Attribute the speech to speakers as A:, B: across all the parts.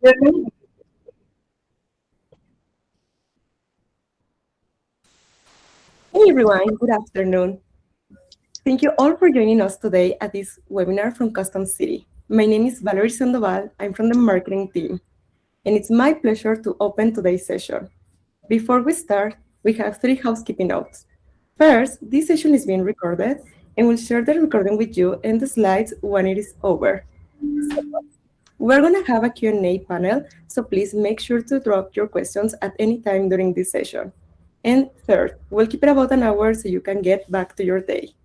A: Hey everyone, good afternoon. Thank you all for joining us today at this webinar from Customs City. My name is Valerie Sandoval. I'm from the marketing team, and it's my pleasure to open today's session. Before we start, we have three housekeeping notes. First, this session is being recorded, and we'll share the recording with you and the slides when it is over. We're going to have a Q&A panel, so please make sure to drop your questions at any time during this session. And third, we'll keep it about an hour so you can get back to your day.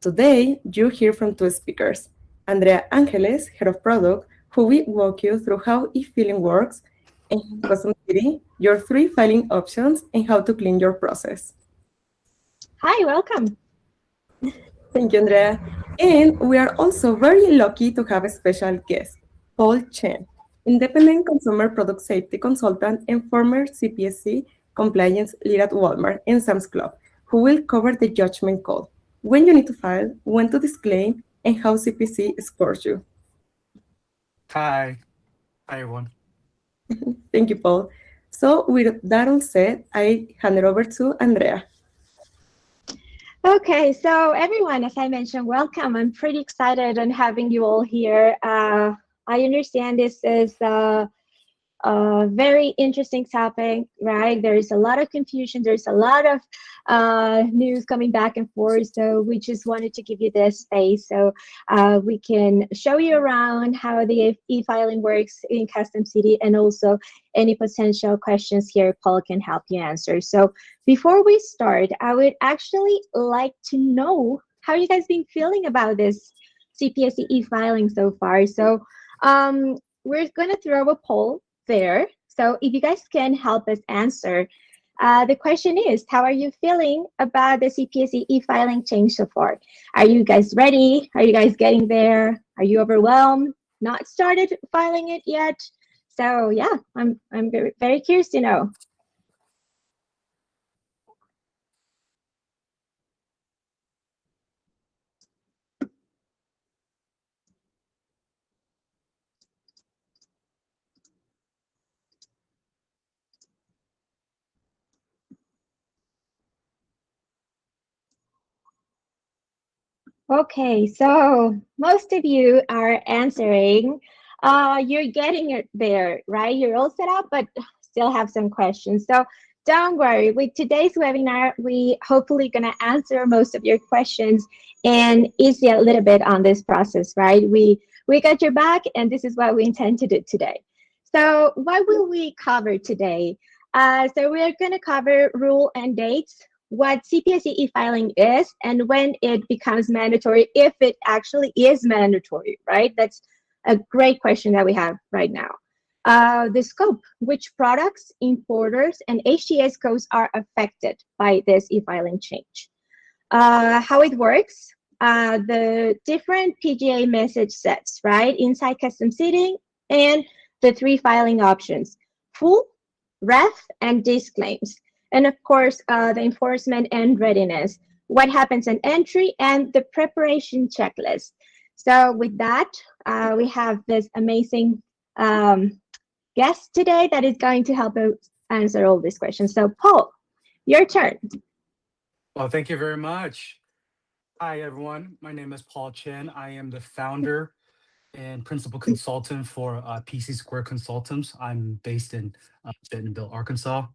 A: Today, you'll hear from two speakers, Andrea Angeles, Head of Product, who will walk you through how eFiling works, and Custom City, your three filing options, and how to clean your process.
B: Hi, welcome.
A: Thank you, Andrea. And we are also very lucky to have a special guest, Paul Chen, independent consumer product safety consultant and former CPSC compliance lead at Walmart and Sam's Club, who will cover the judgment call, when you need to file, when to disclaim, and how CPC scores you.
C: Hi. Hi, everyone.
A: Thank you, Paul. So with that all said, I hand it over to Andrea.
B: Okay, so everyone, as I mentioned, welcome. I'm pretty excited on having you all here. I understand this is a very interesting topic, right? There is a lot of confusion. There's a lot of news coming back and forth. So we just wanted to give you this space so we can show you around how the e-filing works in Customs City, and also any potential questions here Paul can help you answer. So before we start, I would actually like to know how you guys been feeling about this CPSC e-filing so far. So we're going to throw a poll there. So if you guys can help us answer, the question is, how are you feeling about the CPSC e-filing change so far? Are you guys ready? Are you guys getting there? Are you overwhelmed? Not started filing it yet? So yeah, I'm very, very curious to know. Okay, so most of you are answering. You're getting it there, right? You're all set up, but still have some questions. So don't worry. With today's webinar, we hopefully gonna answer most of your questions and ease you a little bit on this process, right? We got your back, and this is what we intend to do today. So what will we cover today? So we're gonna cover rule and dates, what CPSC e-filing is, and when it becomes mandatory, if it actually is mandatory, right? That's a great question that we have right now. The scope, which products, importers, and HTS codes are affected by this e-filing change. How it works, the different PGA message sets, right? Inside Customs City, and the three filing options, full, ref, and disclaims. And of course, the enforcement and readiness, what happens in entry, and the preparation checklist. So with that, we have this amazing guest today that is going to help us answer all these questions. So Paul, your turn.
C: Well, thank you very much. Hi, everyone. My name is Paul Chen. I am the founder and principal consultant for PC Square Consultants. I'm based in Bentonville, Arkansas.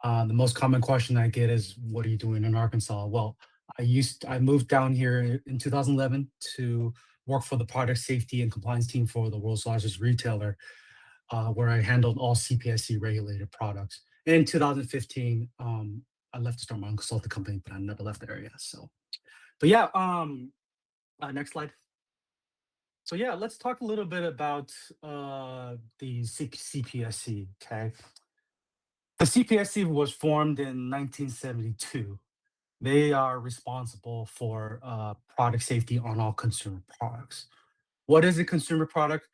C: The most common question I get is, what are you doing in Arkansas? Well, I moved down here in 2011 to work for the product safety and compliance team for the world's largest retailer, where I handled all CPSC regulated products. And in 2015, I left to start my own consulting company, but I never left the area. So, but yeah, next slide. So yeah, let's talk a little bit about the CPSC, okay? The CPSC was formed in 1972. They are responsible for product safety on all consumer products. What is a consumer product?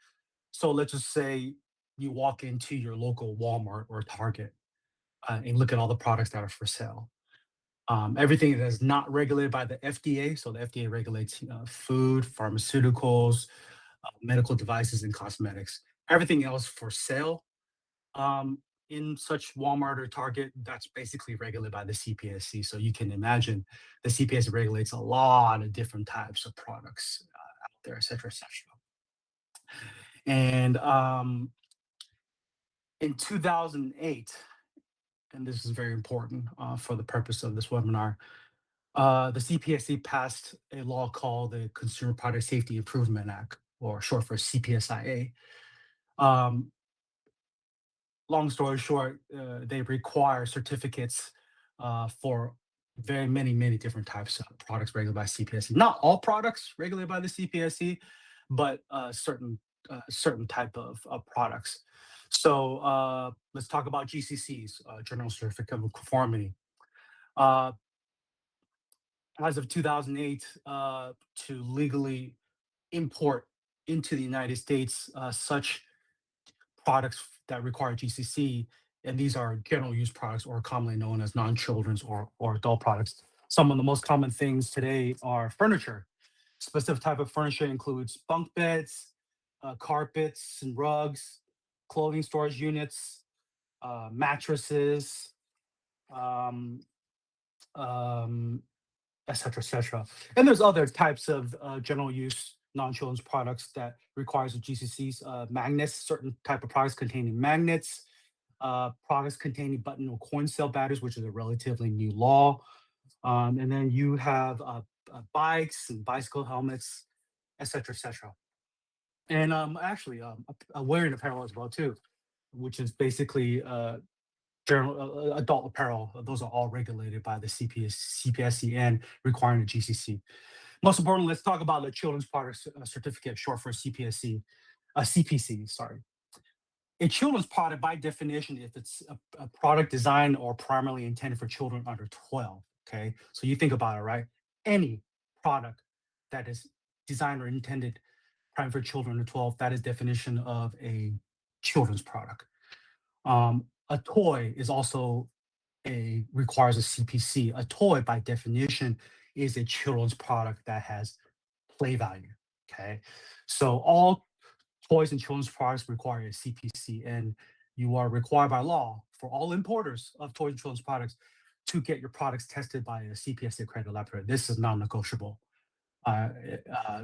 C: So let's just say you walk into your local Walmart or Target and look at all the products that are for sale. Everything that is not regulated by the FDA. So the FDA regulates food, pharmaceuticals, medical devices, and cosmetics. Everything else for sale in such Walmart or Target, that's basically regulated by the CPSC. So you can imagine the CPSC regulates a lot of different types of products out there, et cetera, et cetera. And in 2008, and this is very important for the purpose of this webinar, the CPSC passed a law called the Consumer Product Safety Improvement Act, or short for CPSIA. Um, Long story short, they require certificates for very many different types of products regulated by CPSC. Not all products regulated by the CPSC, but certain type of products. So let's talk about GCCs, General Certificate of Conformity. As of 2008, to legally import into the United States such products that require GCC, and these are general use products or commonly known as non-children's or adult products. Some of the most common things today are furniture. Specific type of furniture includes bunk beds, carpets and rugs, clothing storage units, mattresses, um, um, et cetera, et cetera. And there's other types of general use non-children's products that requires a GCC's magnets, certain type of products containing magnets, products containing button or coin cell batteries, which is a relatively new law. And then you have bikes and bicycle helmets, et cetera, et cetera. And actually, wearing apparel as well too, which is basically general adult apparel. Those are all regulated by the CPSC and requiring a GCC. Most importantly, let's talk about the children's product certificate, short for CPSC, CPC. Sorry. A children's product, by definition, if it's a product designed or primarily intended for children under 12. Okay, so you think about it, right? Any product that is designed or intended primarily for children under 12, that is definition of a children's product. A toy is also requires a CPC. A toy, by definition, is a children's product that has play value. Okay, so all toys and children's products require a CPC, and you are required by law for all importers of toys and children's products to get your products tested by a CPSC accredited laboratory. This is non-negotiable.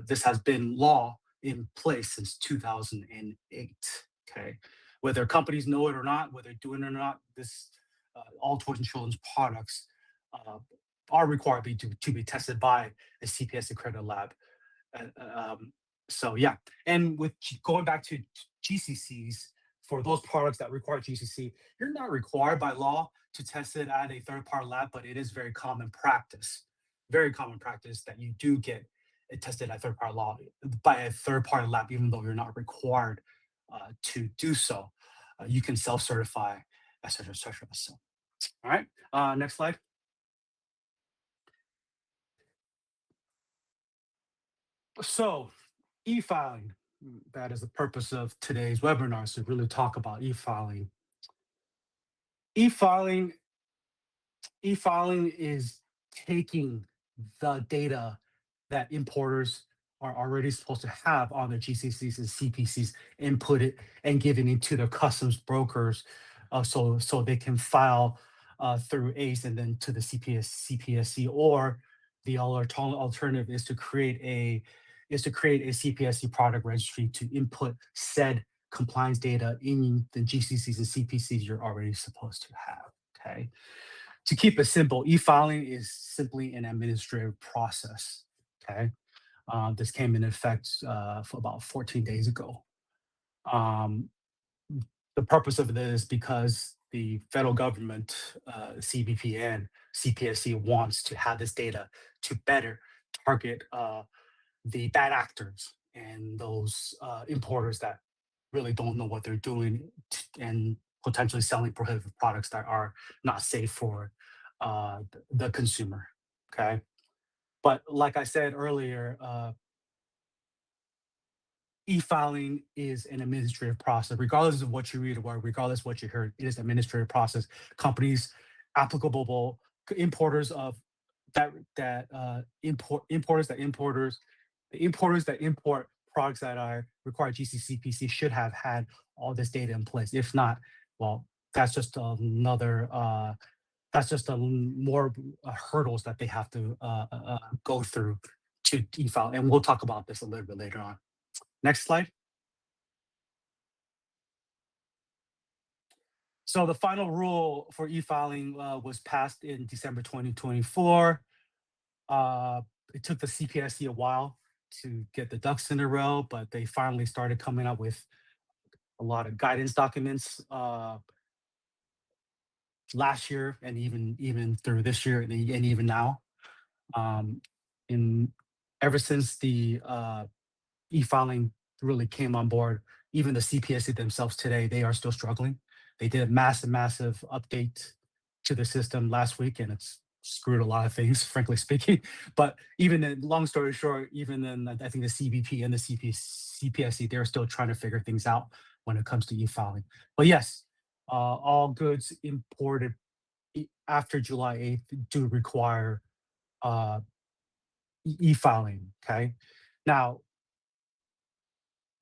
C: This has been law in place since 2008. Okay, whether companies know it or not, whether they're doing it or not, this all toys and children's products are required to be tested by a CPS accredited lab. So yeah, and with going back to GCCs, for those products that require GCC, you're not required by law to test it at a third-party lab, but it is very common practice that you do get it tested at third-party law by a third-party lab, even though you're not required to do so. You can self-certify, et cetera, et cetera. So, all right, next slide. So, e-filing, that is the purpose of today's webinar, is to really talk about e-filing. E-filing is taking the data that importers are already supposed to have on their GCCs and CPCs and put it and giving it to their customs brokers so they can file through ACE and then to the CPSC, or the alternative is to create a CPSC product registry to input said compliance data in the GCCs and CPCs you're already supposed to have. Okay. To keep it simple, e-filing is simply an administrative process. Okay. This came in effect for about 14 days ago. The purpose of this is because the federal government, CBP and CPSC, wants to have this data to better target the bad actors and those importers that really don't know what they're doing and potentially selling prohibited products that are not safe for the consumer. Okay. But like I said earlier, e-filing is an administrative process. Regardless of what you read or regardless of what you heard, it is an administrative process. Companies, applicable importers of importers that import products that are require GCCPC should have had all this data in place. If not, well, that's just another that's just more hurdles that they have to go through to e-file. And we'll talk about this a little bit later on. Next slide. So the final rule for e-filing was passed in December 2024. It took the CPSC a while to get the ducks in a row, but they finally started coming up with a lot of guidance documents last year and even through this year and even now. In ever since the e-filing really came on board, even the CPSC themselves today, they are still struggling. They did a massive update to the system last week, and it's screwed a lot of things, frankly speaking. But even in, long story short, even then, I think the CBP and the CPSC, they're still trying to figure things out when it comes to e-filing. But yes, all goods imported after July 8th do require e-filing. Okay, now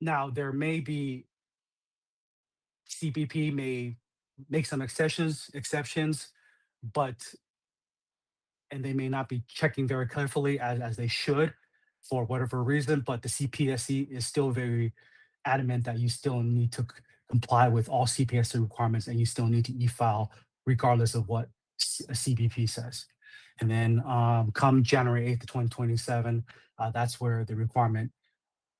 C: there may be CBP may make some exceptions, but and they may not be checking very carefully as they should for whatever reason, but the CPSC is still very adamant that you still need to comply with all CPSC requirements and you still need to e-file regardless of what a CBP says. And then come January 8th, 2027, that's where the requirement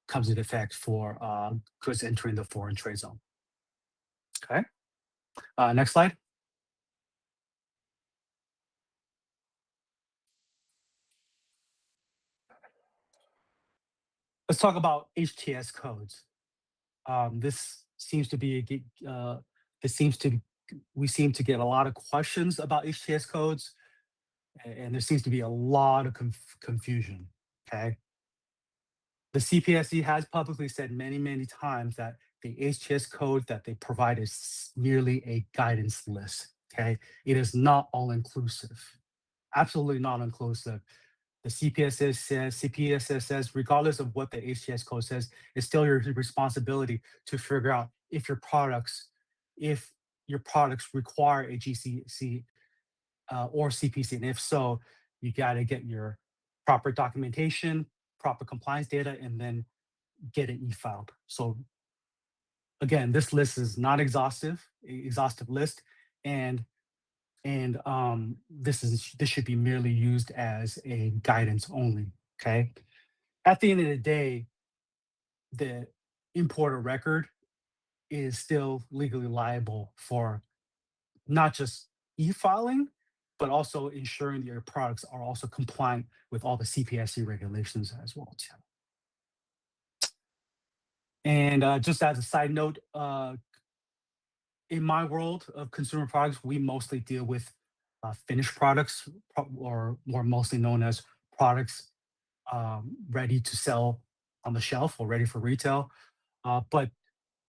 C: comes into effect for goods entering the foreign trade zone. Okay, next slide. Let's talk about HTS codes. This seems to be we seem to get a lot of questions about HTS codes, and there seems to be a lot of confusion. Okay, the CPSC has publicly said many times that the HTS code that they provide is merely a guidance list. Okay, it is not all inclusive, absolutely not inclusive. The CPSS says, regardless of what the HTS code says, it's still your responsibility to figure out if your products require a GCC or CPC, and if so, you got to get your proper documentation, proper compliance data, and then get it e-filed. So again, this list is not exhaustive list, and this should be merely used as a guidance only. Okay, at the end of the day, the importer record is still legally liable for not just e-filing, but also ensuring that your products are also compliant with all the CPSC regulations as well too. And just as a side note, in my world of consumer products, we mostly deal with finished products, or more mostly known as products ready to sell on the shelf or ready for retail. But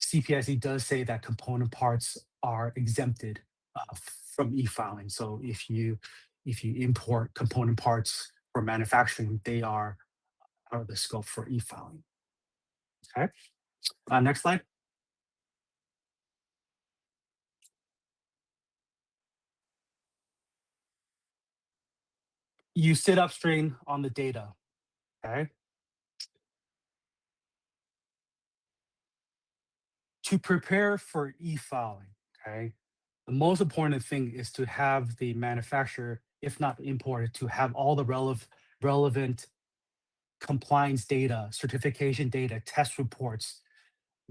C: CPSC does say that component parts are exempted from e-filing. So if you import component parts for manufacturing, they are out of the scope for e-filing. Okay, next slide. You sit upstream on the data. Okay, to prepare for e-filing, okay, the most important thing is to have the manufacturer, if not the importer, to have all the relevant compliance data, certification data, test reports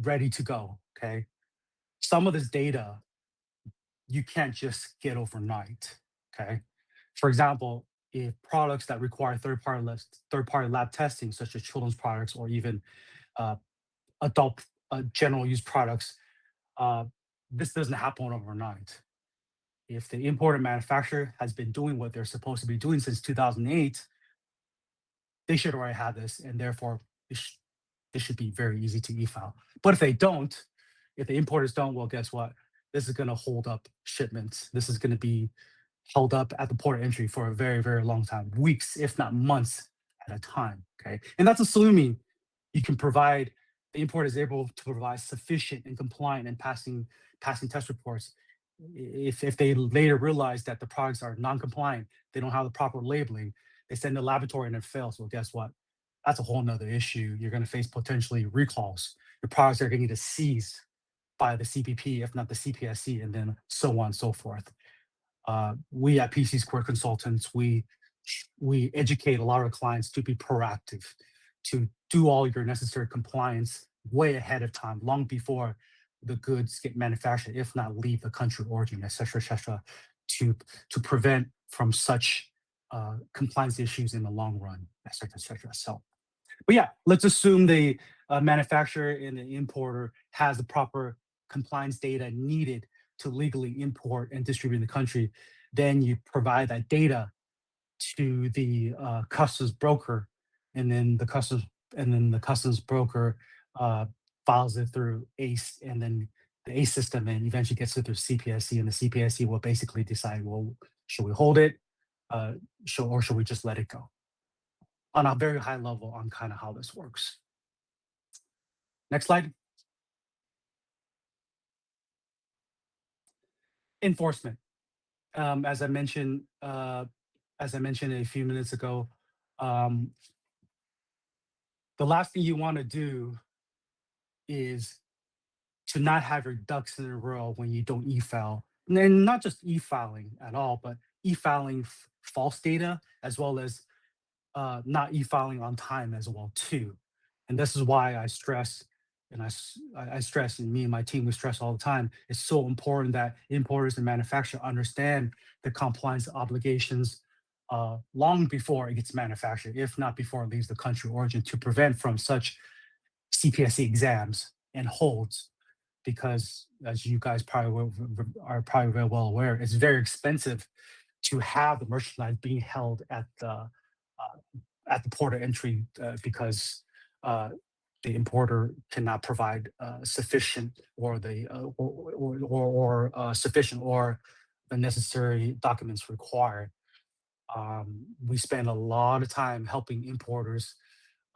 C: ready to go. Okay, some of this data you can't just get overnight. Okay, for example, if products that require third-party lab testing, such as children's products or even adult general use products, this doesn't happen overnight. If the importer manufacturer has been doing what they're supposed to be doing since 2008, they should already have this, and therefore this should be very easy to e-file. But if they don't, if the importers don't, well, guess what? This is going to hold up shipments. This is going to be held up at the port of entry for a very long time, weeks, if not months at a time. Okay, and that's assuming you can provide, the importer is able to provide sufficient and compliant and passing test reports. If they later realize that the products are non-compliant, they don't have the proper labeling, they send the laboratory and it fails. Well, guess what? That's a whole nother issue. You're going to face potentially recalls. Your products are going to get seized by the CPP, if not the CPSC, and then so on and so forth. We at PC Square Consultants, we educate a lot of clients to be proactive, to do all your necessary compliance way ahead of time, long before the goods get manufactured, if not leave the country of origin, et cetera, to prevent from such compliance issues in the long run, et cetera, et cetera. So, but yeah, let's assume the manufacturer and the importer has the proper compliance data needed to legally import and distribute in the country. Then you provide that data to the customs broker, and then the customs broker files it through ACE, and then the ACE system, and eventually gets it through CPSC, and the CPSC will basically decide, well, should we hold it, or should we just let it go? On a very high level on kind of how this works. Next slide. Enforcement. As I mentioned a few minutes ago, the last thing you want to do is to not have your ducks in a row when you don't e-file. And not just e-filing at all, but e-filing false data, as well as not e-filing on time as well too. And this is why I stress, and I stress, and me and my team, we stress all the time, it's so important that importers and manufacturers understand the compliance obligations long before it gets manufactured, if not before it leaves the country of origin, to prevent from such CPSC exams and holds. Because as you guys are probably very well aware, it's very expensive to have the merchandise being held at the port of entry because the importer cannot provide sufficient or sufficient or the necessary documents required. We spend a lot of time helping importers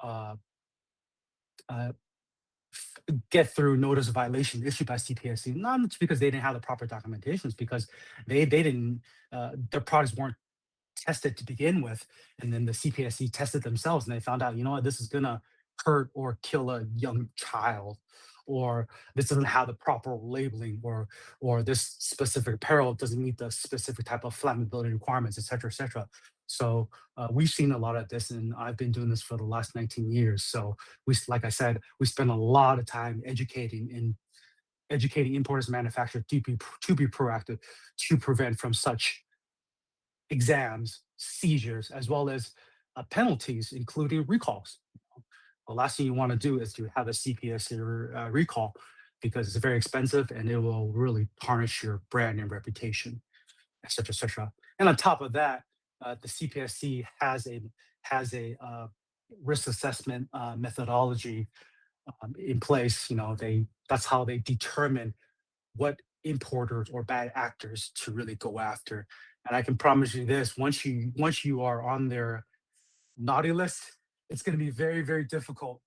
C: uh, uh, get through notice of violation issued by CPSC, not just because they didn't have the proper documentations, because they didn't, their products weren't tested to begin with, and then the CPSC tested themselves, and they found out, you know what, this is gonna hurt or kill a young child, or this doesn't have the proper labeling, or this specific apparel doesn't meet the specific type of flammability requirements, et cetera, et cetera. So we've seen a lot of this, and I've been doing this for the last 19 years. So like I said, we spend a lot of time educating importers and manufacturers to be proactive, to prevent from such exams, seizures, as well as penalties, including recalls. The last thing you want to do is to have a CPSC recall, because it's very expensive and it will really tarnish your brand and reputation, et cetera, et cetera. And on top of that, the CPSC has a risk assessment methodology in place. You know, that's how they determine what importers or bad actors to really go after. And I can promise you this: once you are on their naughty list, it's going to be very, very difficult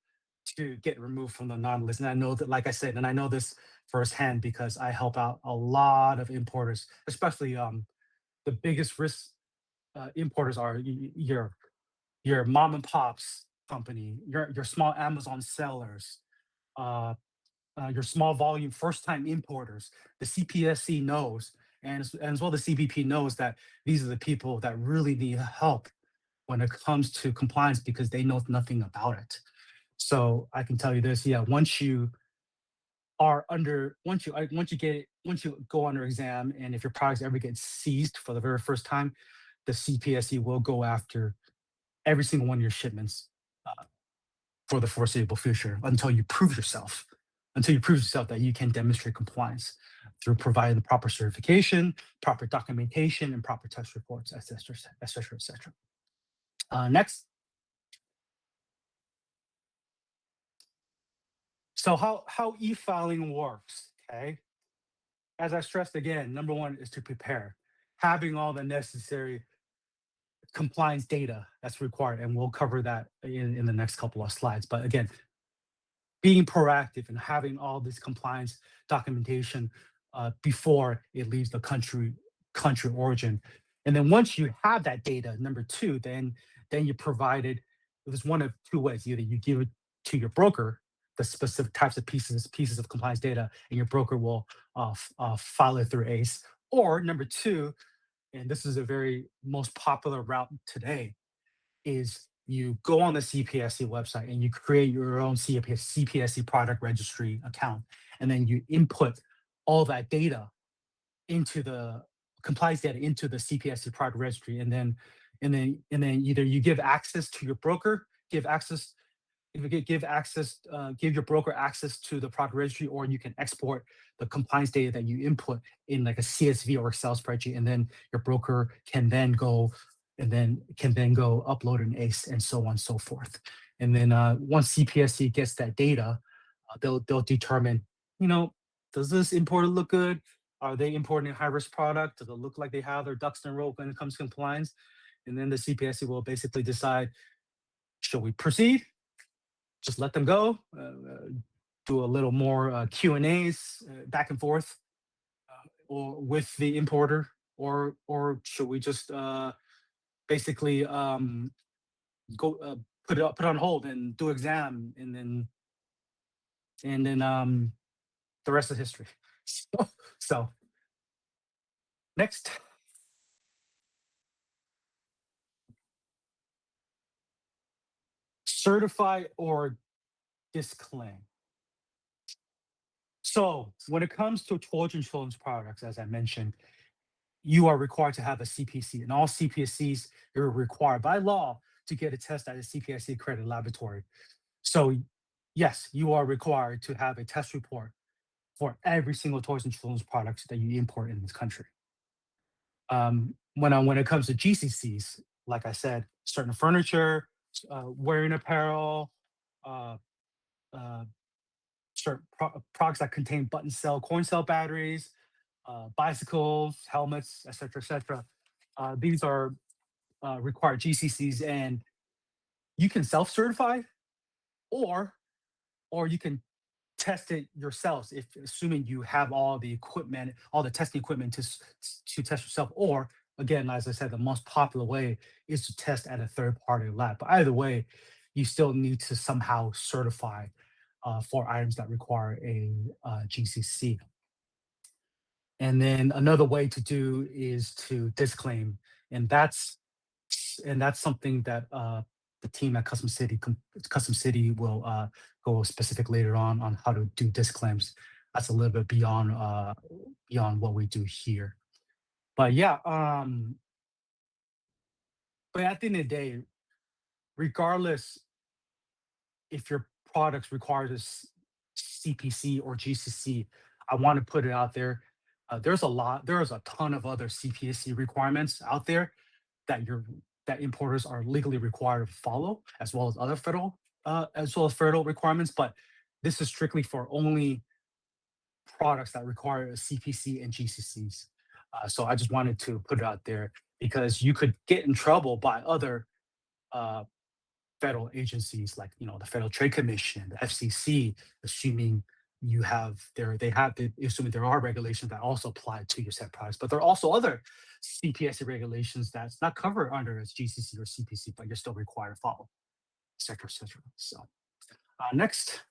C: to get removed from the naughty list. And I know that, like I said, and I know this firsthand because I help out a lot of importers, especially the biggest risk importers are your mom and pops company, your small Amazon sellers, uh, your small volume first time importers. The CPSC knows, and as well the CBP knows, that these are the people that really need help when it comes to compliance, because they know nothing about it. So I can tell you this: yeah, once you go under exam, and if your products ever get seized for the very first time, the CPSC will go after every single one of your shipments for the foreseeable future until you prove yourself that you can demonstrate compliance through providing the proper certification, proper documentation, and proper test reports, et cetera, et cetera, et cetera. Next. So how e-filing works, okay? As I stressed again, number one is to prepare, having all the necessary compliance data that's required, and we'll cover that in the next couple of slides. But again, being proactive and having all this compliance documentation before it leaves the country origin. And then once you have that data, number two, then you provided. There's one of two ways: either you give it to your broker, the specific types of pieces of compliance data, and your broker will file it through ACE. Or number two, and this is a very most popular route today, is you go on the CPSC website and you create your own CPSC product registry account, and then you input all that data into the compliance data into the CPSC product registry, and then either you give access to your broker, give access if you give access, give your broker access to the product registry, or you can export the compliance data that you input in like a CSV or Excel spreadsheet, and then your broker can then go upload an ACE and so on and so forth. And then once CPSC gets that data, they'll determine, does this importer look good? Are they importing a high risk product? Does it look like they have their ducks in a row when it comes to compliance? And then the CPSC will basically decide, should we proceed? Just let them go, do a little more Q&As back and forth, or with the importer, or should we just basically go put it on hold and do exam, and then the rest is history. So next, certify or disclaim. So when it comes to torture insurance products, as I mentioned, you are required to have a CPC, and all CPSCs are required by law to get a test at a CPSC accredited laboratory. So yes, you are required to have a test report for every single toys and children's products that you import in this country. When it comes to GCCs, like I said, certain furniture, wearing apparel, uh, uh, certain products that contain button cell, coin cell batteries, bicycles, helmets, etc., etc. These are required GCCs, and you can self-certify, or you can test it yourselves, if assuming you have all the equipment, all the testing equipment to test yourself. Or again, as I said, the most popular way is to test at a third-party lab. But either way, you still need to somehow certify for items that require a GCC. And then another way to do is to disclaim, and that's something that the team at Custom City will go specific later on how to do disclaims. That's a little bit beyond what we do here. But yeah, but at the end of the day, regardless if your products requires CPC or GCC, I want to put it out there. There's a ton of other CPSC requirements out there that importers are legally required to follow, as well as federal requirements. But this is strictly for only products that require a CPC and GCCs. So I just wanted to put it out there because you could get in trouble by other uh, federal agencies, like the Federal Trade Commission, the FCC, assuming assuming there are regulations that also apply to your set products. But there are also other CPSC regulations that's not covered under as GCC or CPC, but you're still required to follow, et cetera, et cetera. So next,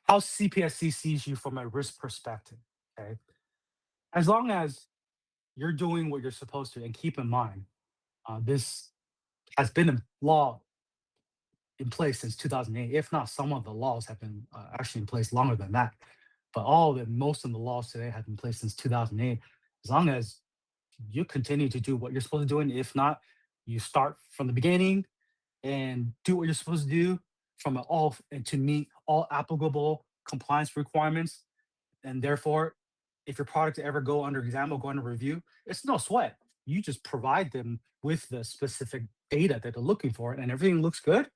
C: how CPSC sees you from a risk perspective. Okay, as long as you're doing what you're supposed to, and keep in mind, this has been a law in place since 2008. If not, some of the laws have been actually in place longer than that. But most of the laws today have been in place since 2008. As long as you continue to do what you're supposed to do, and if not, you start from the beginning and do what you're supposed to do and to meet all applicable compliance requirements. And therefore, if your products ever go under exam or go under review, it's no sweat. You just provide them with the specific data that they're looking for, and everything looks good,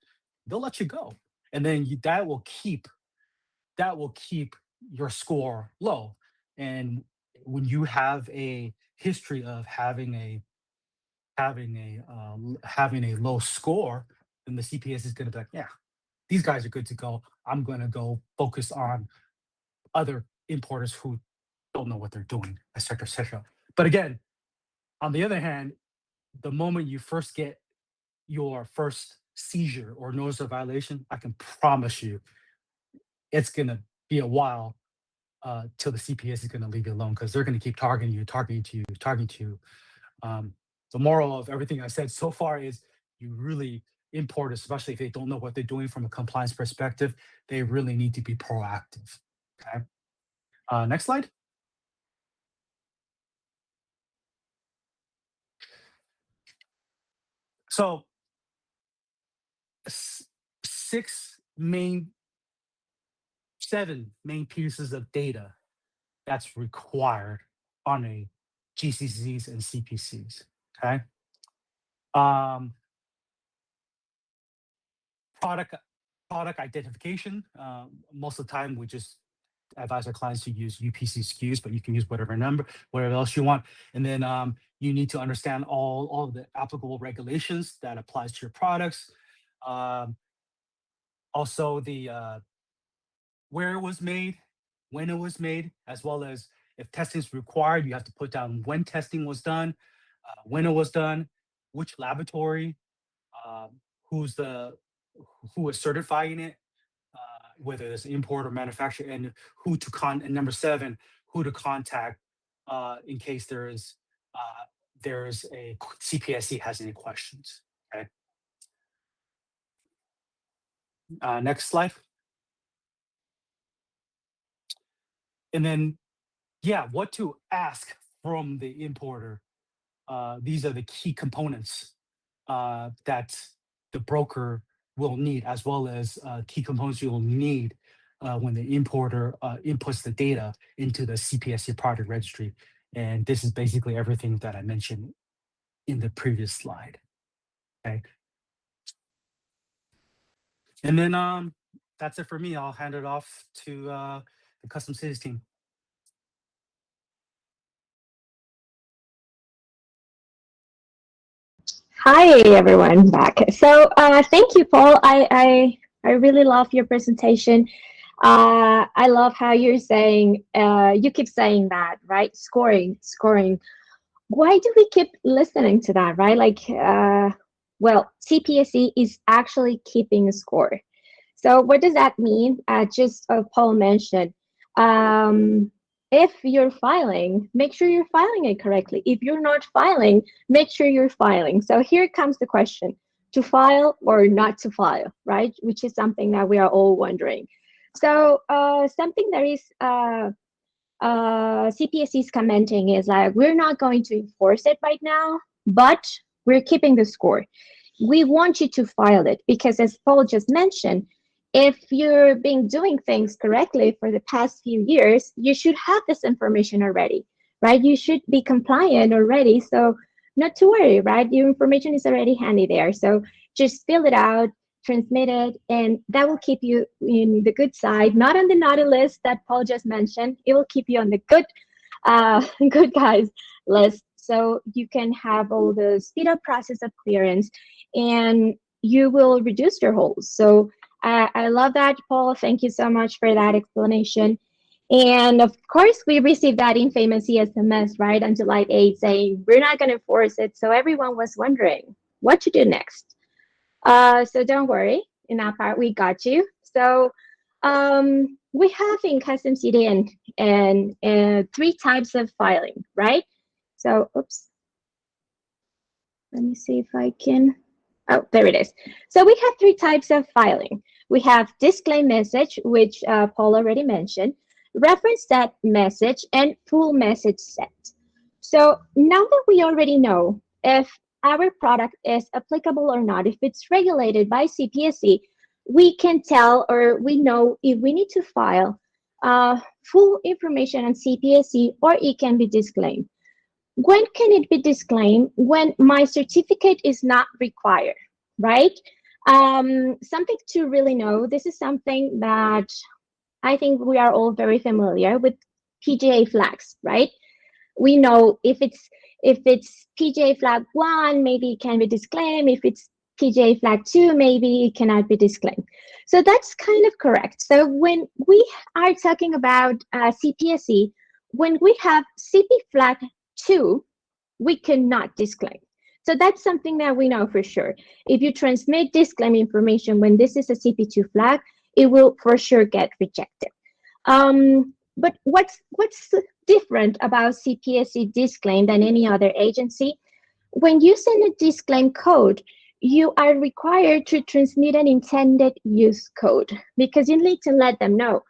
C: they'll let you go. And then that will keep your score low. And when you have a history of having a low score, then the CPS is going to be like, yeah, these guys are good to go. I'm going to go focus on other importers who don't know what they're doing, et cetera, et cetera. But again, on the other hand, the moment you first get your first seizure or notice of violation, I can promise you it's going to be a while till the CPS is going to leave you alone, because they're going to keep targeting you, targeting you. The moral of everything I said so far is you really import, especially if they don't know what they're doing from a compliance perspective, they really need to be proactive. Okay. Next slide. So seven main pieces of data that's required on a GCCs and CPCs. Okay. Um, product identification. Most of the time, we just advise our clients to use UPC SKUs, but you can use whatever number, whatever else you want. And then you need to understand all of the applicable regulations that applies to your products. Also, the where it was made, when it was made, as well as if testing is required, you have to put down when testing was done, when it was done, which laboratory, uh, who's the who is certifying it, whether it's import or manufacturer, and who to and number 7, who to contact in case there is a CPSC has any questions. Okay. Next slide. And then, yeah, what to ask from the importer. These are the key components that the broker will need, as well as key components you'll need when the importer inputs the data into the CPSC product registry. And this is basically everything that I mentioned in the previous slide. Okay. And then that's it for me. I'll hand it off to the Custom Cities team.
B: Hi everyone, back. So thank you, Paul. I really love your presentation. I love how you're saying, you keep saying that, right? Scoring. Why do we keep listening to that, right? Like, well, CPSC is actually keeping a score. So what does that mean? Just Paul mentioned, if you're filing, make sure you're filing it correctly. If you're not filing, make sure you're filing. So here comes the question: to file or not to file, right? Which is something that we are all wondering. So something that is CPSC is commenting is like, we're not going to enforce it right now, but we're keeping the score. We want you to file it because, as Paul just mentioned, if you've been doing things correctly for the past few years, you should have this information already, right? You should be compliant already. So not to worry, right? Your information is already handy there. So just fill it out, transmit it, and that will keep you in the good side, not on the naughty list that Paul just mentioned. It will keep you on the good, good guys list. So you can have all the speed up process of clearance, and you will reduce your holes. So I love that, Paul. Thank you so much for that explanation. And of course, we received that infamous SMS, right, on July 8th saying, we're not going to enforce it. So everyone was wondering what to do next. So don't worry, in that part, we got you. So we have in CustomsCity and 3 types of filing, right? So, oops. Let me see if I can. Oh, there it is. So we have 3 types of filing. We have display message, which Paul already mentioned, reference set message, and full message set. So now that we already know if our product is applicable or not, if it's regulated by CPSC, we can tell, or we know if we need to file full information on CPSC, or it can be disclaimed. When can it be disclaimed? When my certificate is not required, right? Something to really know, this is something that I think we are all very familiar with: PGA flags, right? We know if it's PGA flag 1, maybe it can be disclaimed. If it's PJ flag 2, maybe it cannot be disclaimed. So that's kind of correct. So when we are talking about CPSC, when we have CP flag 2, we cannot disclaim. So that's something that we know for sure. If you transmit disclaim information when this is a CP2 flag, it will for sure get rejected. But what's different about CPSC disclaim than any other agency? When you send a disclaim code, you are required to transmit an intended use code because you need to let them know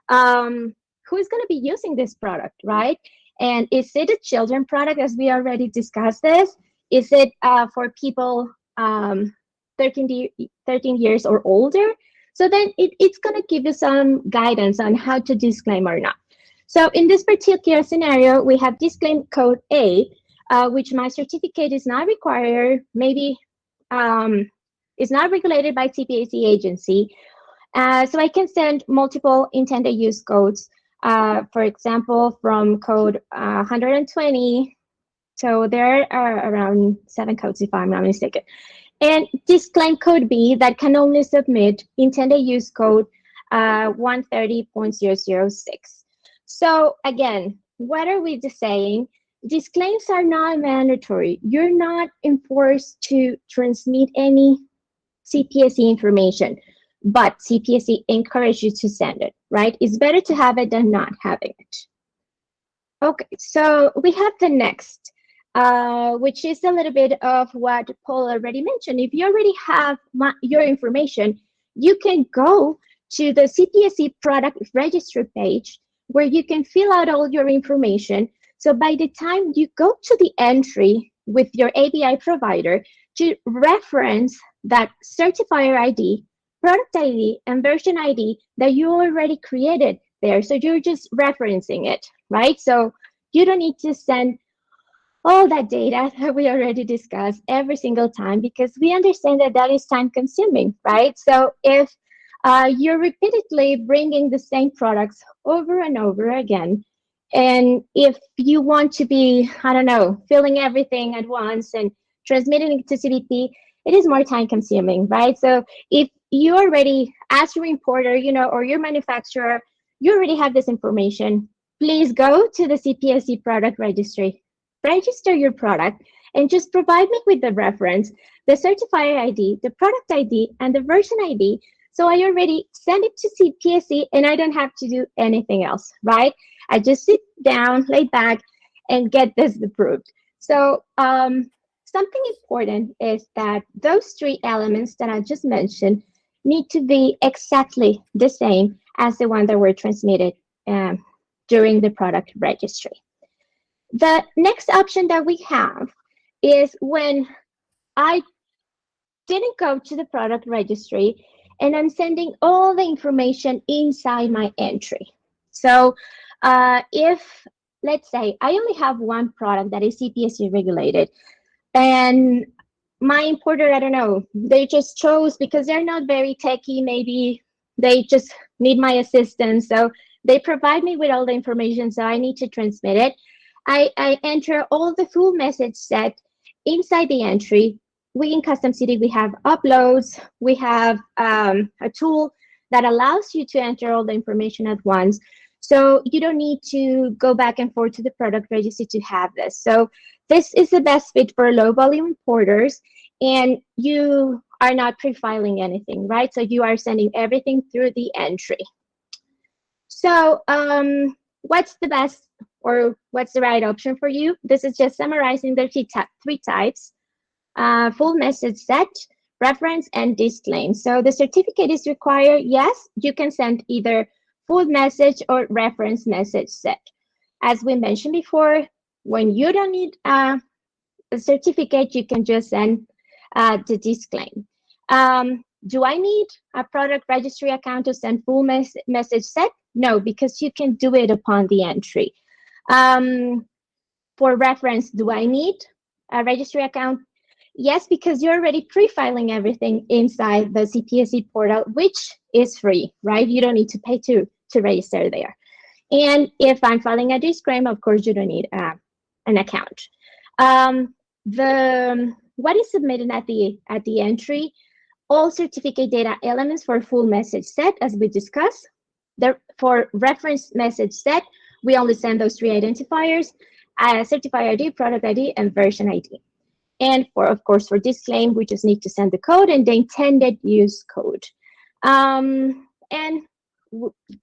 B: who is going to be using this product, right? And is it a children product, as we already discussed this? Is it for people 13 years or older? So then it's going to give you some guidance on how to disclaim or not. So in this particular scenario, we have disclaim code A, which my certificate is not required, maybe is not regulated by CPSC agency. So I can send multiple intended use codes, for example, from code 120. So there are around 7 codes, if I'm not mistaken. And disclaim code B that can only submit intended use code 130.006. So again, what are we just saying? Disclaims are not mandatory. You're not enforced to transmit any CPSC information, but CPSC encourages you to send it, right? It's better to have it than not having it. Okay, so we have the next, which is a little bit of what Paul already mentioned. If you already have your information, you can go to the CPSC product registry page where you can fill out all your information. So by the time you go to the entry with your ABI provider to reference that certifier ID, product ID, and version ID that you already created there. So you're just referencing it, right? So you don't need to send all that data that we already discussed every single time because we understand that that is time consuming, right? So if you're repeatedly bringing the same products over and over again, and if you want to be, I don't know, filling everything at once and transmitting it to CBP, it is more time consuming, right? So if you already, as your importer, or your manufacturer, you already have this information, please go to the CPSC product registry, register your product, and just provide me with the reference, the certifier ID, the product ID, and the version ID. So I already send it to CPSC and I don't have to do anything else, right? I just sit down, lay back, and get this approved. So something important is that those 3 elements that I just mentioned need to be exactly the same as the one that were transmitted during the product registry. The next option that we have is when I didn't go to the product registry and I'm sending all the information inside my entry. So if, let's say, I only have one product that is CPSC regulated, and my importer, I don't know, they just chose because they're not very techy, maybe they just need my assistance. So they provide me with all the information, so I need to transmit it. I enter all the full message set inside the entry. We in CustomsCity, we have uploads. We have a tool that allows you to enter all the information at once. So you don't need to go back and forth to the product registry to have this. So this is the best fit for low volume importers, and you are not pre-filing anything, right? So you are sending everything through the entry. So what's the best or what's the right option for you? This is just summarizing the 3 types. Full message set, reference, and disclaim. So the certificate is required. Yes, you can send either full message or reference message set. As we mentioned before, when you don't need a certificate, you can just send the disclaim. Do I need a product registry account to send full message set? No, because you can do it upon the entry. For reference, do I need a registry account? Yes, because you're already pre-filing everything inside the CPSC portal, which is free, right? You don't need to pay to register there. And if I'm filing a disclaim, of course, you don't need an account. The what is submitted at the entry? All certificate data elements for full message set, as we discussed. For reference message set, we only send those 3 identifiers: certifier ID, product ID, and version ID. And of course, for disclaim, we just need to send the code and the intended use code. And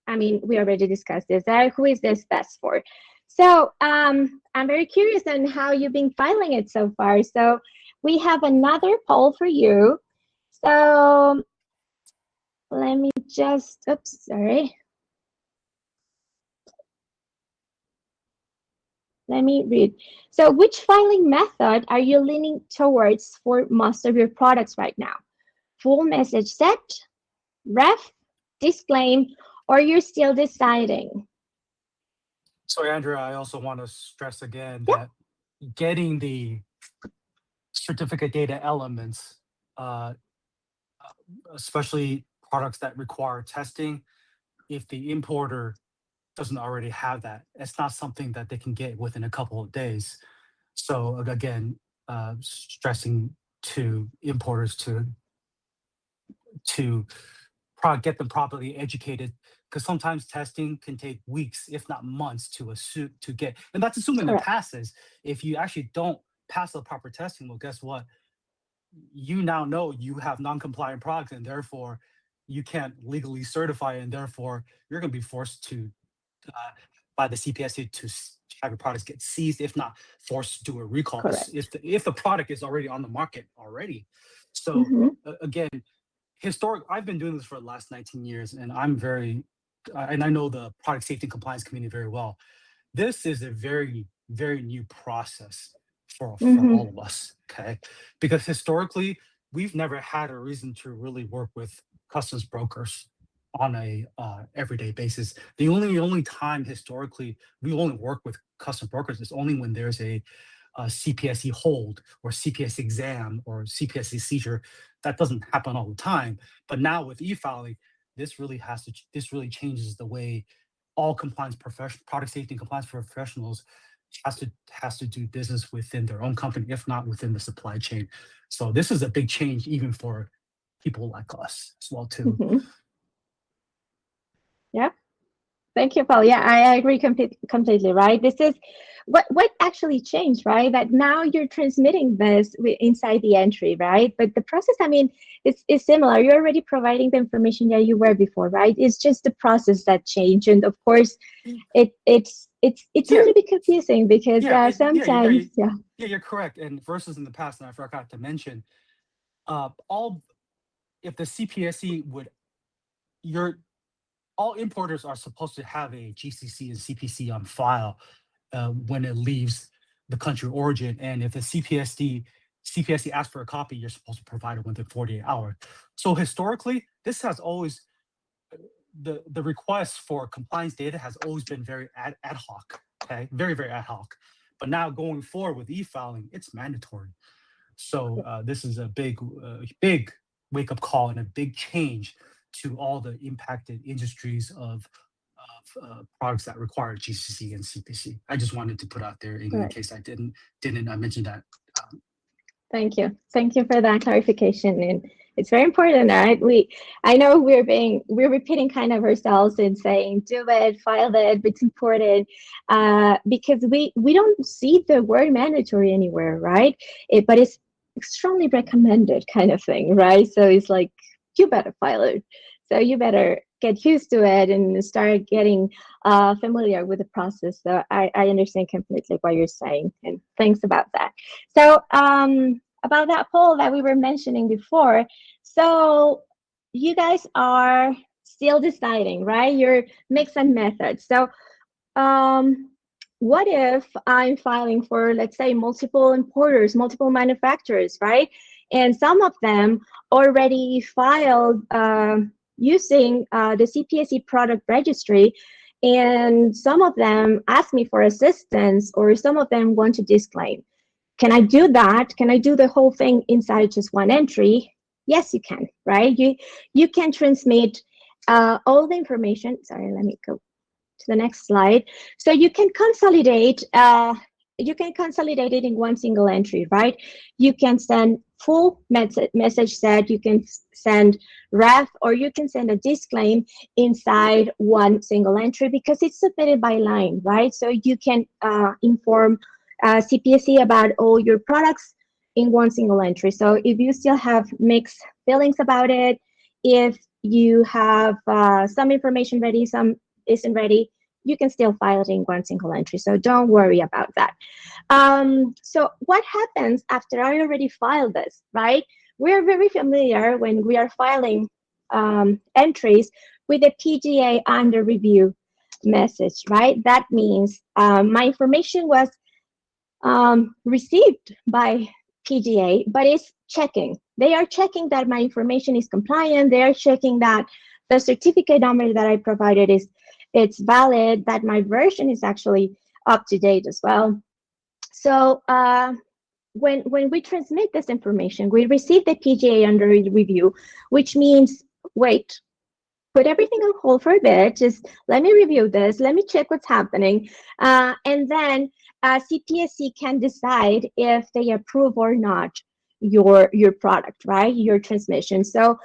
B: I mean, we already discussed this. Who is this best for? So I'm very curious on how you've been filing it so far. So we have another poll for you. So let me just, oops, sorry. Let me read. So which filing method are you leaning towards for most of your products right now? Full message set, ref, disclaim, or you're still deciding?
C: So, Andrea, I also want to stress again that getting the certificate data elements, especially products that require testing, if the importer doesn't already have that, it's not something that they can get within a couple of days. So again, stressing to importers to get them properly educated, because sometimes testing can take weeks, if not months, to get, and that's assuming it passes. If you actually don't pass the proper testing, well, guess what? You now know you have non-compliant products, and therefore you can't legally certify, and therefore you're going to be forced to by the CPSC to have your products get seized, if not forced to do a recall.
B: Correct.
C: If the product is already on the market already. So again, I've been doing this for the last 19 years, and and I know the product safety and compliance community very well. This is a very, very new process for all of us, okay? Because historically, we've never had a reason to really work with customs brokers on a everyday basis. The only time historically we only work with custom brokers is only when there's a CPSC hold or CPSC exam or CPSC seizure. That doesn't happen all the time. But now with eFiling, this really changes the way all product safety and compliance professionals has to do business within their own company, if not within the supply chain. So this is a big change even for people like us as well too.
B: Yeah. Thank you, Paul. Yeah, I agree completely, right? This is what actually changed, right? That now you're transmitting this inside the entry, right? But the process, I mean, it's similar. You're already providing the information that you were before, right? It's just the process that changed. And of course, it's a little bit confusing because sometimes,
C: yeah, you're correct. And versus in the past, and I forgot to mention, if the CPSC all importers are supposed to have a GCC and CPC on file when it leaves the country of origin. And if the CPSC asks for a copy, you're supposed to provide it within 48 hours. So historically, this has always, the request for compliance data has always been very ad hoc, okay? Very, very ad hoc. But now going forward with e-filing, it's mandatory. So this is a big wake-up call and a big change to all the impacted industries of products that require GCC and CPC. I just wanted to put out there in case I didn't mention that.
B: Thank you for that clarification, and it's very important, right? I know we're repeating kind of ourselves and saying do it, file it, it's important because we don't see the word mandatory anywhere, right? But it's extremely recommended kind of thing, right? So it's like you better file it. So you better get used to it and start getting familiar with the process. So I understand completely what you're saying, and thanks about that. So about that poll that we were mentioning before, so you guys are still deciding, right? Your mix and methods. So what if I'm filing for, let's say, multiple importers, multiple manufacturers, right? And some of them already filed using the CPSC product registry, and some of them ask me for assistance, or some of them want to disclaim. Can I do that? Can I do the whole thing inside just one entry? Yes, you can, right? You can transmit all the information. Sorry, let me go to the next slide. So you can consolidate you can consolidate it in one single entry, right? You can send full message set, you can send ref, or you can send a disclaim inside one single entry because it's submitted by line, right? So you can inform CPSC about all your products in one single entry. So if you still have mixed feelings about it, if you have some information ready, some isn't ready, you can still file it in one single entry. So don't worry about that. So what happens after I already filed this, right? We're very familiar when we are filing entries with the PGA under review message, right? That means my information was received by PGA, but it's checking. They are checking that my information is compliant. They are checking that the certificate number that I provided it's valid, that my version is actually up to date as well. So when we transmit this information, we receive the PGA under review, which means, wait, put everything on hold for a bit. Just let me review this. Let me check what's happening. And then CPSC can decide if they approve or not your product, right? Your transmission. So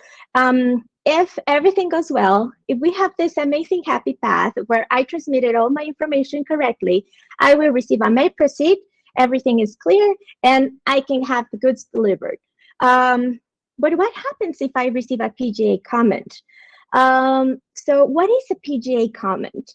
B: if everything goes well, if we have this amazing happy path where I transmitted all my information correctly, I will receive a may proceed, everything is clear, and I can have the goods delivered. But what happens if I receive a PGA comment? So what is a PGA comment?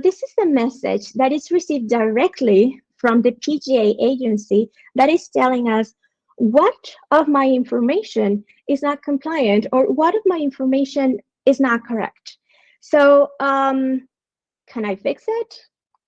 B: This is the message that is received directly from the PGA agency that is telling us what of my information is not compliant or what of my information is not correct. So can I fix it?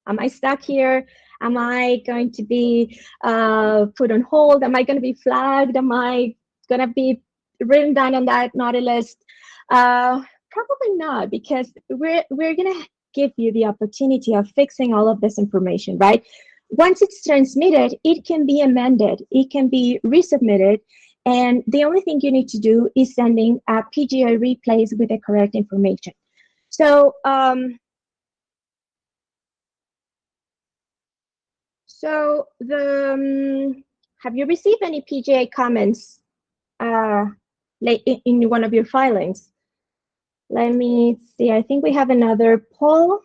B: Am I stuck here? Am I going to be put on hold? Am I going to be flagged? Am I going to be written down on that naughty list? Probably not, because we're going to give you the opportunity of fixing all of this information, right? Once it's transmitted, it can be amended, it can be resubmitted, and the only thing you need to do is sending a PGA replays with the correct information. So, have you received any PGA comments in one of your filings? Let me see. I think we have another poll.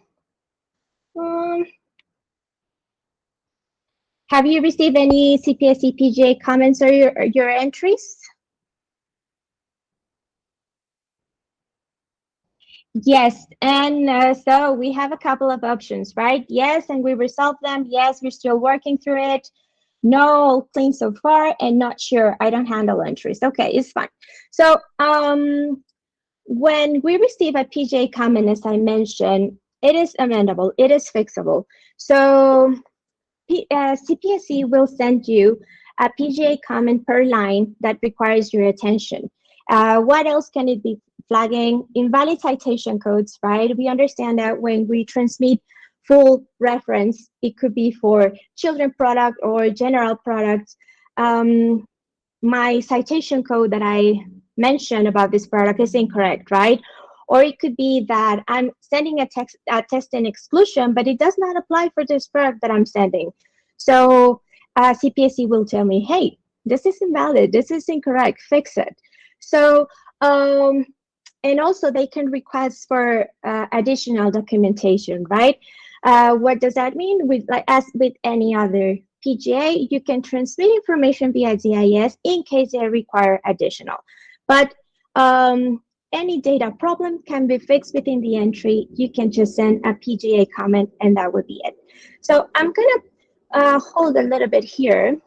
B: Have you received any CPSC PGA comments or your entries? Yes, and so we have a couple of options, right? Yes, and we resolved them. Yes, we're still working through it. No, clean so far, and not sure. I don't handle entries. Okay, it's fine. So when we receive a PGA comment, as I mentioned, it is amendable. It is fixable. So CPSC will send you a PGA comment per line that requires your attention. What else can it be flagging? Invalid citation codes, right? We understand that when we transmit full reference, it could be for children product or general products. My citation code that I mentioned about this product is incorrect, right? Or it could be that I'm sending a test and exclusion, but it does not apply for this product that I'm sending. So CPSC will tell me, hey, this is invalid, this is incorrect, fix it. So, and also they can request for additional documentation, right? What does that mean? As with any other PGA, you can transmit information via GIS in case they require additional. But any data problem can be fixed within the entry. You can just send a PGA comment and that would be it. So I'm going to hold a little bit here.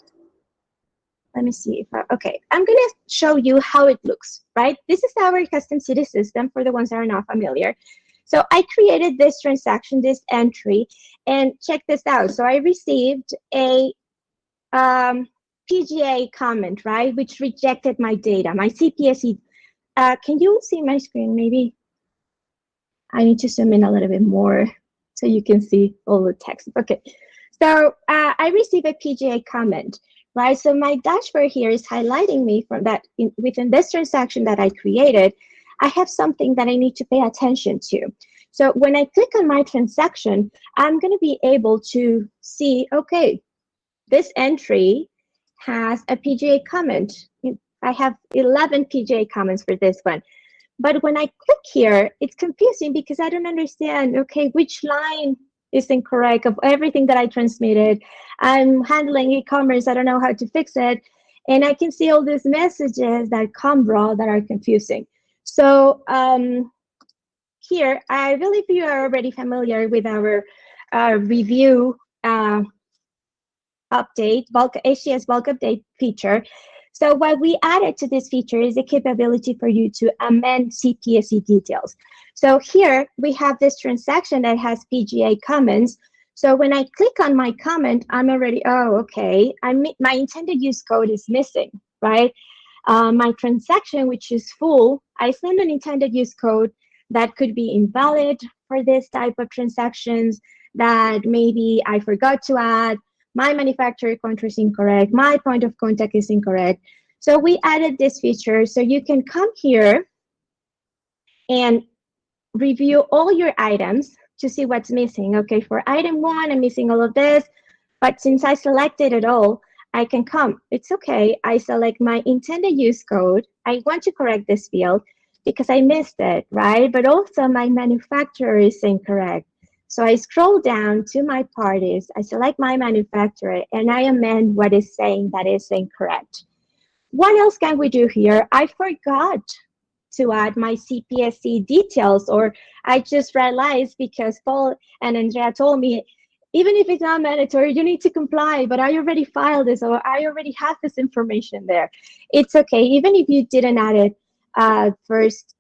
B: Let me see if okay, I'm going to show you how it looks, right? This is our CustomsCity system for the ones that are not familiar. So I created this transaction, this entry, and check this out. So I received a PGA comment, right, which rejected my data, my CPSC. Can you see my screen? Maybe I need to zoom in a little bit more so you can see all the text. Okay, so I received a PGA comment, right? So my dashboard here is highlighting me from that within this transaction that I created. I have something that I need to pay attention to. So when I click on my transaction, I'm going to be able to see, okay, this entry has a PGA comment. I have 11 PGA comments for this one. But when I click here, it's confusing because I don't understand, okay, which line is incorrect of everything that I transmitted. I'm handling e-commerce, I don't know how to fix it. And I can see all these messages that come raw that are confusing. So here, I believe you are already familiar with our review update, HTS bulk update feature. So what we added to this feature is the capability for you to amend CPSC details. So here we have this transaction that has PGA comments. So when I click on my comment, I'm already, oh, okay, my intended use code is missing, right? My transaction, which is full, I send an intended use code that could be invalid for this type of transactions that maybe I forgot to add. My manufacturer country is incorrect. My point of contact is incorrect. So we added this feature so you can come here and review all your items to see what's missing. Okay, for item 1, I'm missing all of this, but since I selected it all, I can come. It's okay. I select my intended use code. I want to correct this field because I missed it, right? But also my manufacturer is incorrect. So I scroll down to my parties, I select my manufacturer, and I amend what is saying that is incorrect. What else can we do here? I forgot to add my CPSC details, or I just realized because Paul and Andrea told me, even if it's not mandatory, you need to comply, but I already filed this, or I already have this information there. It's okay, even if you didn't add it first,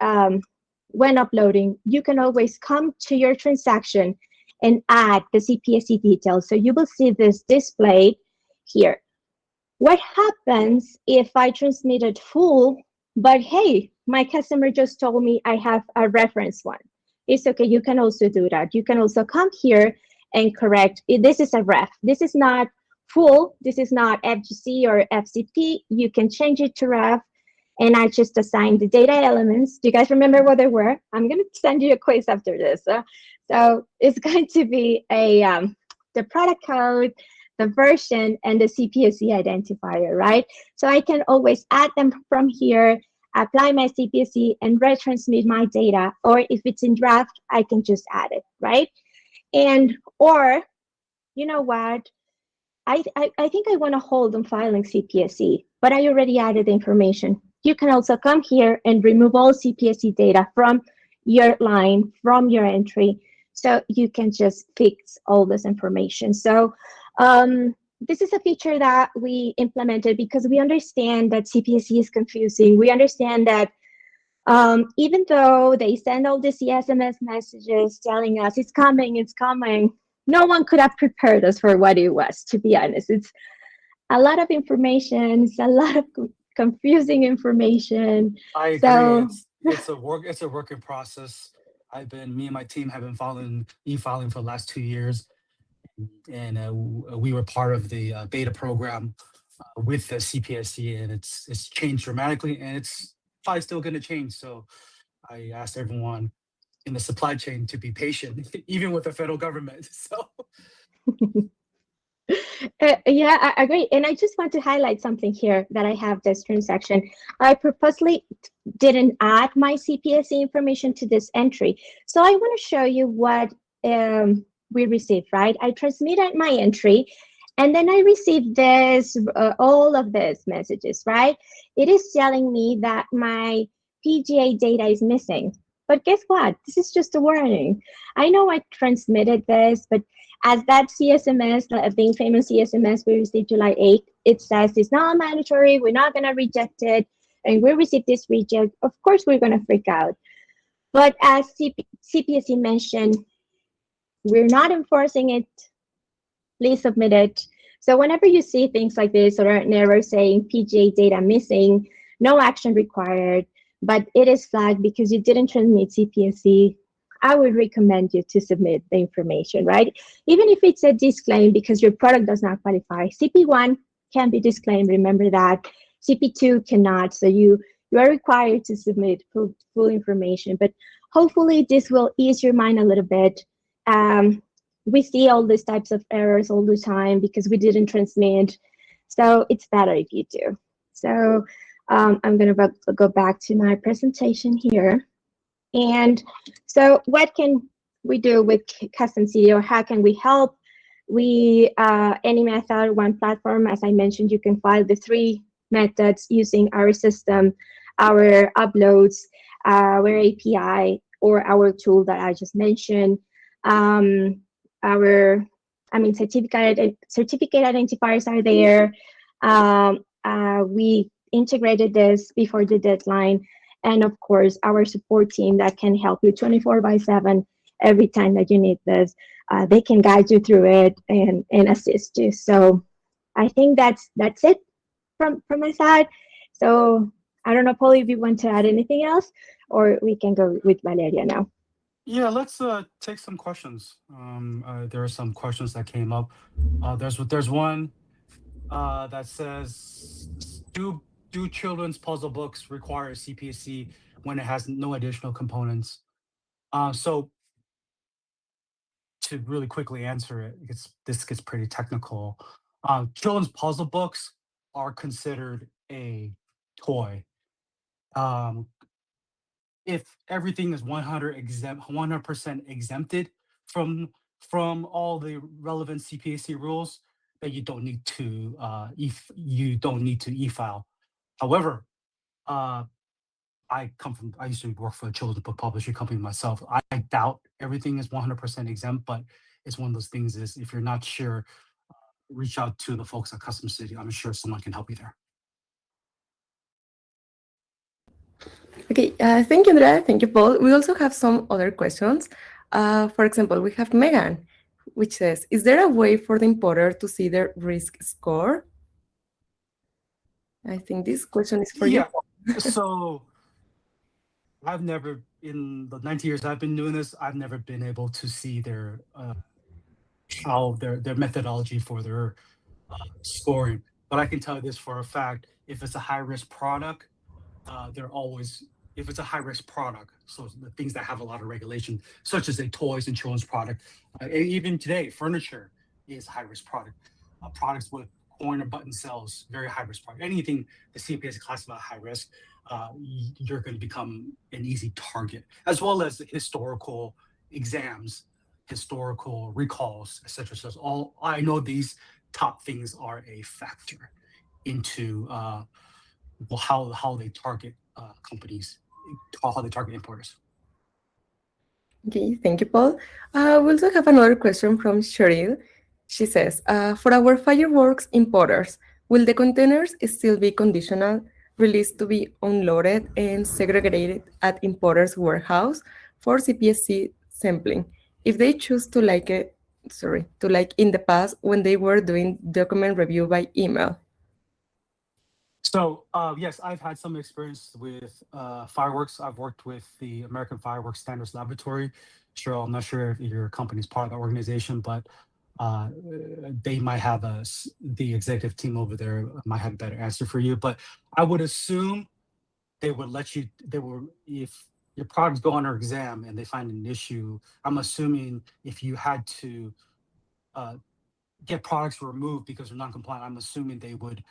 B: when uploading, you can always come to your transaction and add the CPSC details. So you will see this displayed here. What happens if I transmitted full, but hey, my customer just told me I have a reference one? It's okay, you can also do that. You can also come here and correct. This is a ref. This is not full. This is not FGC or FCP. You can change it to ref. And I just assigned the data elements. Do you guys remember what they were? I'm going to send you a quiz after this. So it's going to be the product code, the version, and the CPSC identifier, right? So I can always add them from here, apply my CPSC, and retransmit my data. Or if it's in draft, I can just add it, right? And, or, you know what? I think I want to hold on filing CPSC, but I already added the information. You can also come here and remove all CPSC data from your line, from your entry, so you can just fix all this information. So this is a feature that we implemented because we understand that CPSC is confusing. We understand that even though they send all these SMS messages telling us it's coming, no one could have prepared us for what it was, to be honest. It's a lot of information, it's a lot of confusing information.
C: I agree.
B: So
C: It's a work in process. Me and my team have been following e-filing for the last 2 years, and we were part of the beta program with the CPSC, and it's changed dramatically, and it's probably still going to change. So I asked everyone in the supply chain to be patient, even with the federal government. So
B: yeah, I agree. And I just want to highlight something here that I have this transaction. I purposely didn't add my CPSC information to this entry. So I want to show you what we received, right? I transmitted my entry, and then I received this, all of these messages, right? It is telling me that my PGA data is missing. But guess what? This is just a warning. I know I transmitted this, but as that CSMS, the being famous CSMS we received July 8th, it says it's not mandatory, we're not gonna reject it, and we received this reject, of course we're gonna freak out. But as CPSC mentioned, we're not enforcing it, please submit it. So whenever you see things like this or an error saying PGA data missing, no action required, but it is flagged because you didn't transmit CPSC, I would recommend you to submit the information, right? Even if it's a disclaim because your product does not qualify. CP1 can be disclaimed, remember that. CP2 cannot, so you are required to submit full information. But hopefully this will ease your mind a little bit. we see all these types of errors all the time because we didn't transmit. So it's better if you do. So I'm going to go back to my presentation here. And so what can we do with CustomsCity, or how can we help? We, any method, one platform, as I mentioned, you can file the 3 methods using our system, our uploads, our API, or our tool that I just mentioned. Certificate identifiers are there. We integrated this before the deadline. And of course, our support team that can help you 24/7 every time that you need this. They can guide you through it and assist you. So I think that's it from my side. So I don't know, Paul, if you want to add anything else, or we can go with Valeria now.
C: Yeah, let's take some questions. There are some questions that came up. There's one that says, do children's puzzle books require a CPSC when it has no additional components? So to really quickly answer it, this gets pretty technical. Children's puzzle books are considered a toy. Um, if everything is 100% exempted from all the relevant CPSC rules, then you don't need to e-file. However, uh, I used to work for a children's book publishing company myself. I doubt everything is 100% exempt, but it's one of those things is if you're not sure, reach out to the folks at CustomsCity. I'm sure someone can help you there.
A: Okay, thank you, Andrea. Thank you, Paul. We also have some other questions. For example, we have Megan, which says, is there a way for the importer to see their risk score? I think this question is for you.
C: So I've never, in the 90 years I've been doing this, I've never been able to see their their methodology for their scoring. But I can tell you this for a fact: if it's a high risk product, they're always, if it's a high risk product, so the things that have a lot of regulation, such as a toys and children's product, even today, furniture is high risk product. Products with corner button cells, very high risk product. Anything the CPS classifies high risk, you're going to become an easy target, as well as historical exams, historical recalls, etc. So all I know, these top things are a factor into how they target companies, how they target importers.
A: Okay, thank you, Paul. We also have another question from Cheryl. She says, for our fireworks importers, will the containers still be conditional, released to be unloaded and segregated at importer's warehouse for CPSC sampling, if they choose to like in the past when they were doing document review by email?
C: So yes, I've had some experience with fireworks. I've worked with the American Fireworks Standards Laboratory. Cheryl, I'm not sure if your company is part of the organization, but they might have the executive team over there might have a better answer for you. But I would assume they would let you, if your products go under exam and they find an issue, I'm assuming if you had to get products removed because they're non-compliant, I'm assuming they would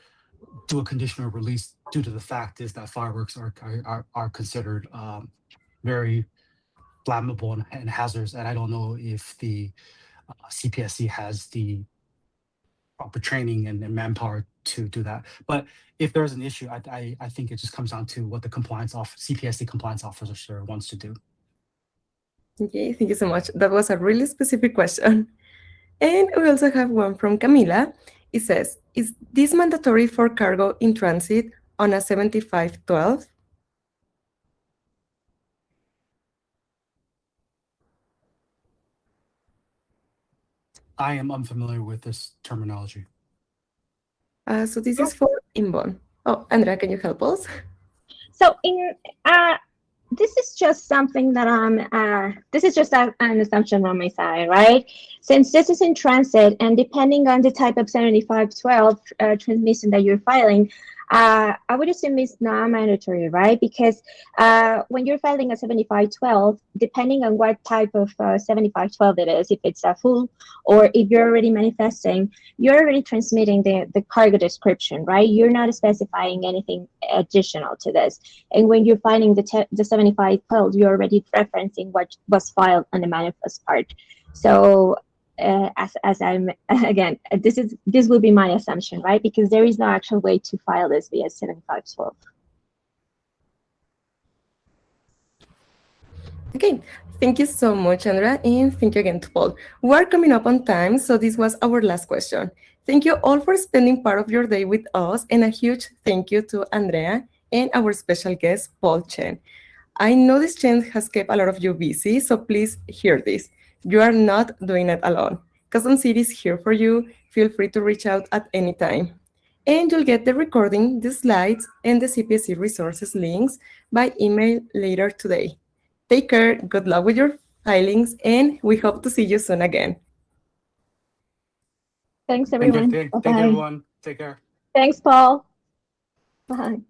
C: do a conditional release due to the fact is that fireworks are considered very flammable and hazardous. And I don't know if the CPSC has the proper training and manpower to do that. But if there's an issue, I think it just comes down to what the CPSC compliance officer wants to do.
A: Okay, thank you so much. That was a really specific question. And we also have one from Camila. It says, is this mandatory for cargo in transit on a 7512?
C: I am unfamiliar with this terminology.
A: So this is for inbound. Oh, Andrea, can you help us?
B: So this is just something that this is just an assumption on my side, right? Since this is in transit and depending on the type of 7512 transmission that you're filing, I would assume it's not mandatory, right? Because when you're filing a 7512, depending on what type of 7512 it is, if it's a full or if you're already manifesting, you're already transmitting the cargo description, right? You're not specifying anything additional to this. And when you're filing the 7512, you're already referencing what was filed on the manifest part. So as I'm again, this will be my assumption, right? Because there is no actual way to file this via 7512.
A: Okay, thank you so much, Andrea, and thank you again to Paul. We're coming up on time, so this was our last question. Thank you all for spending part of your day with us, and a huge thank you to Andrea and our special guest, Paul Chen. I know this change has kept a lot of you busy, so please hear this. You are not doing it alone. Custom City is here for you. Feel free to reach out at any time. And you'll get the recording, the slides, and the CPSC resources links by email later today. Take care, good luck with your filings, and we hope to see you soon again.
B: Thanks,
C: Thank you.
B: everyone.
C: Thank you,
B: Bye-bye.
C: everyone. Take care.
B: Thanks, Paul. Bye.